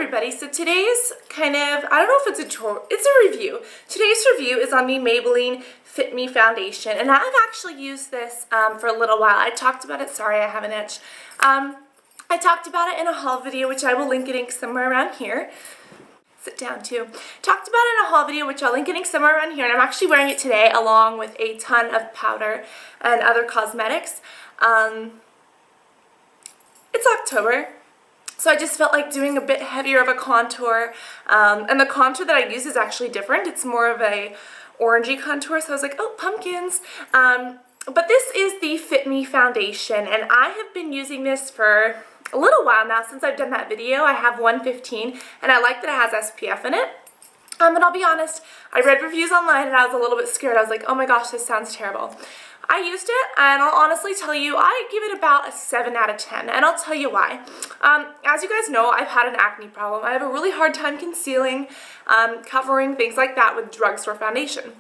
everybody, so today's kind of, I don't know if it's a tour, it's a review. Today's review is on the Maybelline Fit Me Foundation, and I've actually used this for a little while. I talked about it, sorry I have an itch. I talked about it in a haul video, which I will link it somewhere around here. Sit down too. Talked about it in a haul video, which I'll link it somewhere around here, and I'm actually wearing it today along with a ton of powder and other cosmetics. It's October. So I just felt like doing a bit heavier of a contour, and the contour that I use is actually different. It's more of a orangey contour, so I was like, oh, pumpkins. But this is the Fit Me Foundation, and I have been using this for a little while now since I've done that video. I have 115, and I like that it has SPF in it. And I'll be honest, I read reviews online and I was a little bit scared. I was like, oh my gosh, this sounds terrible. I used it, and I'll honestly tell you, I give it about a 7 out of 10, and I'll tell you why. As you guys know, I've had an acne problem. I have a really hard time concealing, covering, things like that with drugstore foundation.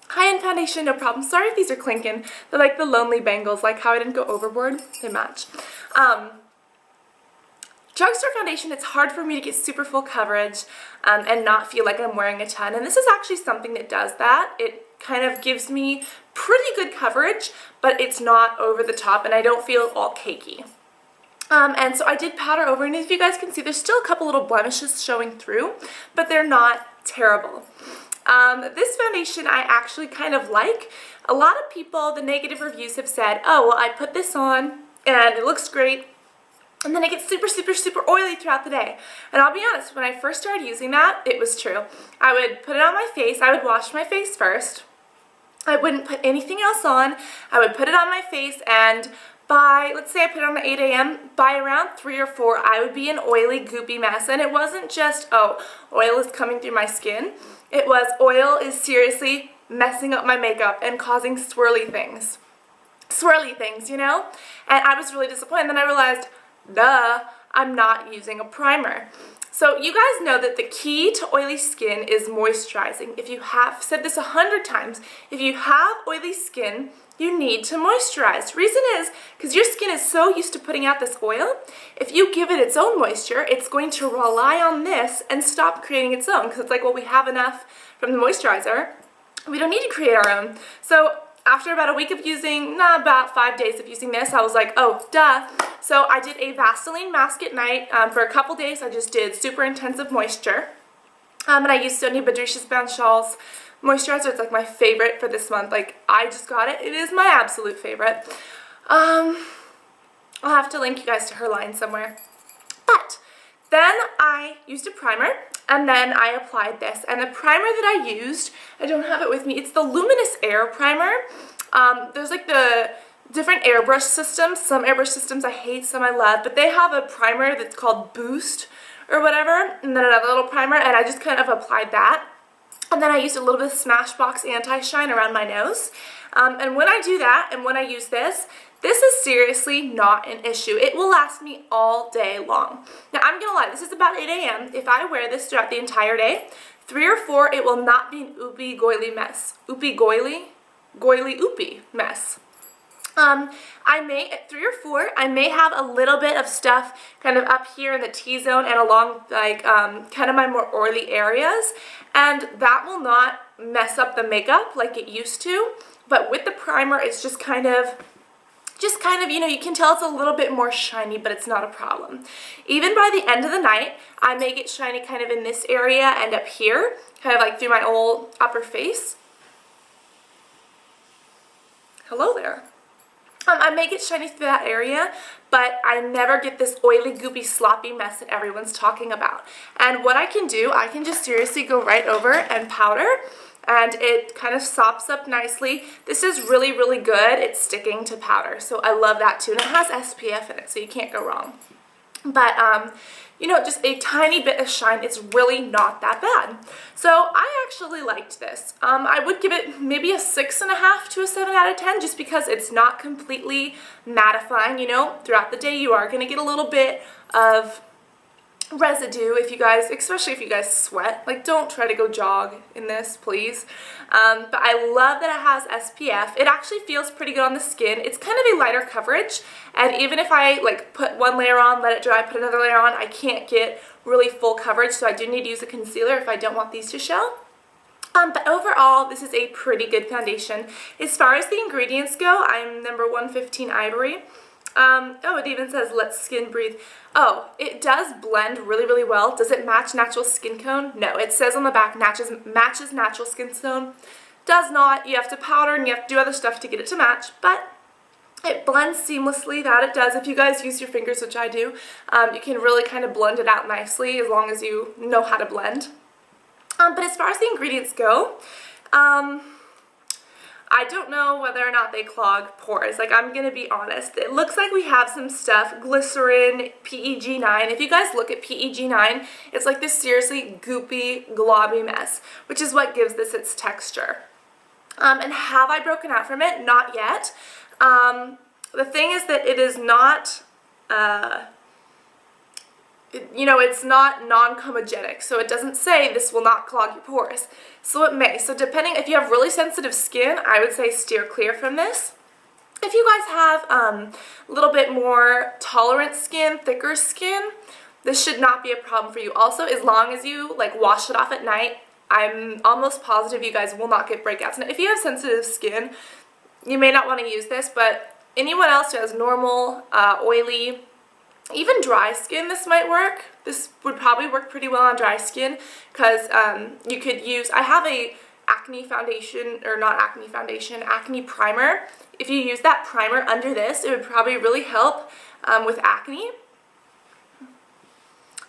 High-end foundation, no problem. Sorry if these are clinking. They're like the lonely bangles, like how I didn't go overboard. They match. Drugstore foundation, it's hard for me to get super full coverage and not feel like I'm wearing a ton, and this is actually something that does that. It kind of gives me pretty good coverage, but it's not over the top, and I don't feel all cakey. And so I did powder over, and if you guys can see, there's still a couple little blemishes showing through, but they're not terrible. This foundation I actually kind of like. A lot of people, the negative reviews have said, oh, well, I put this on, and it looks great, and then it gets super, super, super oily throughout the day. And I'll be honest, when I first started using that, it was true. I would put it on my face, I would wash my face first, I wouldn't put anything else on, I would put it on my face, and by, let's say I put it on at 8 a.m., by around 3 or 4, I would be an oily, goopy mess. And it wasn't just, oh, oil is coming through my skin. It was, oil is seriously messing up my makeup and causing swirly things. Swirly things, you know? And I was really disappointed. Then I realized, duh, I'm not using a primer. So you guys know that the key to oily skin is moisturizing. If you have, said this 100 times, if you have oily skin, you need to moisturize. Reason is, because your skin is so used to putting out this oil, if you give it its own moisture, it's going to rely on this and stop creating its own, because it's like, well, we have enough from the moisturizer, we don't need to create our own. So after about a week of using, about 5 days of using this, I was like, oh, duh. So I did a Vaseline mask at night. For a couple days, I just did super intensive moisture. And I used Sonia Badricia's Bound Shawls moisturizer. It's like my favorite for this month. Like, I just got it. It is my absolute favorite. I'll have to link you guys to her line somewhere. But then I used a primer, and then I applied this. And the primer that I used, I don't have it with me, it's the Luminous Air Primer. There's like the different airbrush systems. Some airbrush systems I hate, some I love, but they have a primer that's called Boost or whatever, and then another little primer, and I just kind of applied that. And then I used a little bit of Smashbox Anti-Shine around my nose. And when I do that, and when I use this, this is seriously not an issue. It will last me all day long. Now, I'm gonna lie, this is about 8 a.m. If I wear this throughout the entire day, 3 or 4, it will not be an oopy, goily mess. Oopy, goily? Goily, oopy mess. I may, at 3 or 4, I may have a little bit of stuff kind of up here in the T-zone and along, like, kind of my more oily areas, and that will not mess up the makeup like it used to, but with the primer, it's just kind of, you know, you can tell it's a little bit more shiny, but it's not a problem. Even by the end of the night, I may get shiny kind of in this area and up here, kind of like through my old upper face. Hello there. I may get shiny through that area, but I never get this oily, goopy, sloppy mess that everyone's talking about. And what I can do, I can just seriously go right over and powder, and it kind of sops up nicely. This is really, really good. It's sticking to powder, so I love that too. And it has SPF in it, so you can't go wrong. But, you know, just a tiny bit of shine, it's really not that bad. So I actually liked this. I would give it maybe a 6.5 to a 7 out of 10 just because it's not completely mattifying, you know. Throughout the day you are going to get a little bit of residue if you guys, especially if you guys sweat. Like, don't try to go jog in this, please. But I love that it has SPF. It actually feels pretty good on the skin. It's kind of a lighter coverage, and even if I like put one layer on, let it dry, put another layer on, I can't get really full coverage, so I do need to use a concealer if I don't want these to show. But overall, this is a pretty good foundation. As far as the ingredients go, I'm number 115 Ivory. Oh, it even says let skin breathe. Oh, it does blend really, really well. Does it match natural skin tone? No, it says on the back matches natural skin tone. Does not. You have to powder and you have to do other stuff to get it to match, but it blends seamlessly. That it does. If you guys use your fingers, which I do, you can really kind of blend it out nicely as long as you know how to blend. But as far as the ingredients go, I don't know whether or not they clog pores. Like, I'm gonna be honest. It looks like we have some stuff, glycerin, PEG9. If you guys look at PEG9, it's like this seriously goopy, globby mess, which is what gives this its texture. And have I broken out from it? Not yet. The thing is that it is not, it's not non-comedogenic, so it doesn't say this will not clog your pores. So it may. So depending, if you have really sensitive skin, I would say steer clear from this. If you guys have a little bit more tolerant skin, thicker skin, this should not be a problem for you. Also, as long as you like wash it off at night, I'm almost positive you guys will not get breakouts. Now, if you have sensitive skin, you may not want to use this, but anyone else who has normal, oily, even dry skin, this might work. This would probably work pretty well on dry skin because you could use, I have a acne foundation, or not acne foundation, acne primer. If you use that primer under this, it would probably really help with acne.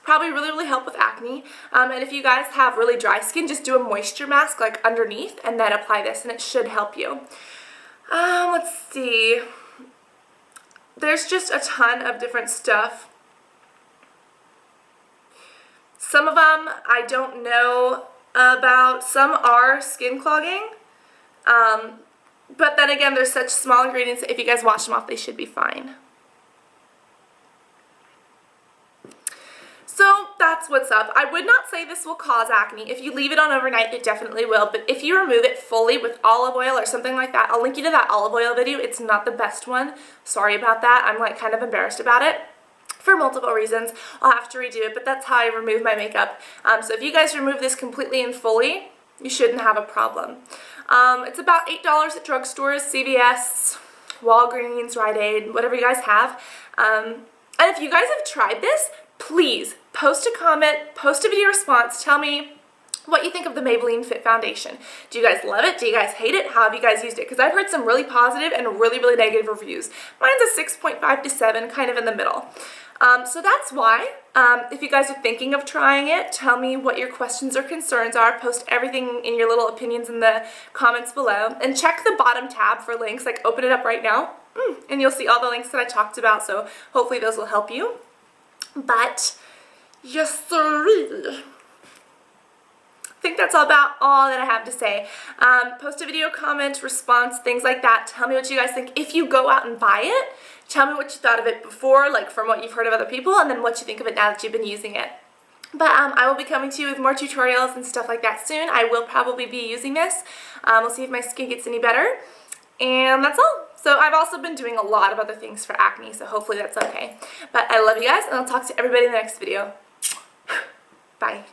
Probably really, really help with acne. And if you guys have really dry skin, just do a moisture mask like underneath and then apply this and it should help you. Let's see. There's just a ton of different stuff. Some of them I don't know about. Some are skin clogging. But then again, there's such small ingredients that if you guys wash them off, they should be fine. So that's what's up. I would not say this will cause acne. If you leave it on overnight, it definitely will. But if you remove it fully with olive oil or something like that, I'll link you to that olive oil video. It's not the best one. Sorry about that. I'm like kind of embarrassed about it for multiple reasons. I'll have to redo it, but that's how I remove my makeup. So if you guys remove this completely and fully, you shouldn't have a problem. It's about $8 at drugstores, CVS, Walgreens, Rite Aid, whatever you guys have. And if you guys have tried this, please post a comment, post a video response, tell me what you think of the Maybelline Fit Foundation. Do you guys love it? Do you guys hate it? How have you guys used it? Because I've heard some really positive and really, really negative reviews. Mine's a 6.5 to 7, kind of in the middle. So that's why. If you guys are thinking of trying it, tell me what your questions or concerns are. Post everything in your little opinions in the comments below. And check the bottom tab for links. Like, open it up right now. And you'll see all the links that I talked about. So hopefully those will help you. But, yes sirree. I think that's about all that I have to say. Post a video, comment, response, things like that. Tell me what you guys think. If you go out and buy it, tell me what you thought of it before, like from what you've heard of other people, and then what you think of it now that you've been using it. But I will be coming to you with more tutorials and stuff like that soon. I will probably be using this. We'll see if my skin gets any better. And that's all. So I've also been doing a lot of other things for acne, so hopefully that's okay. But I love you guys, and I'll talk to everybody in the next video. Bye.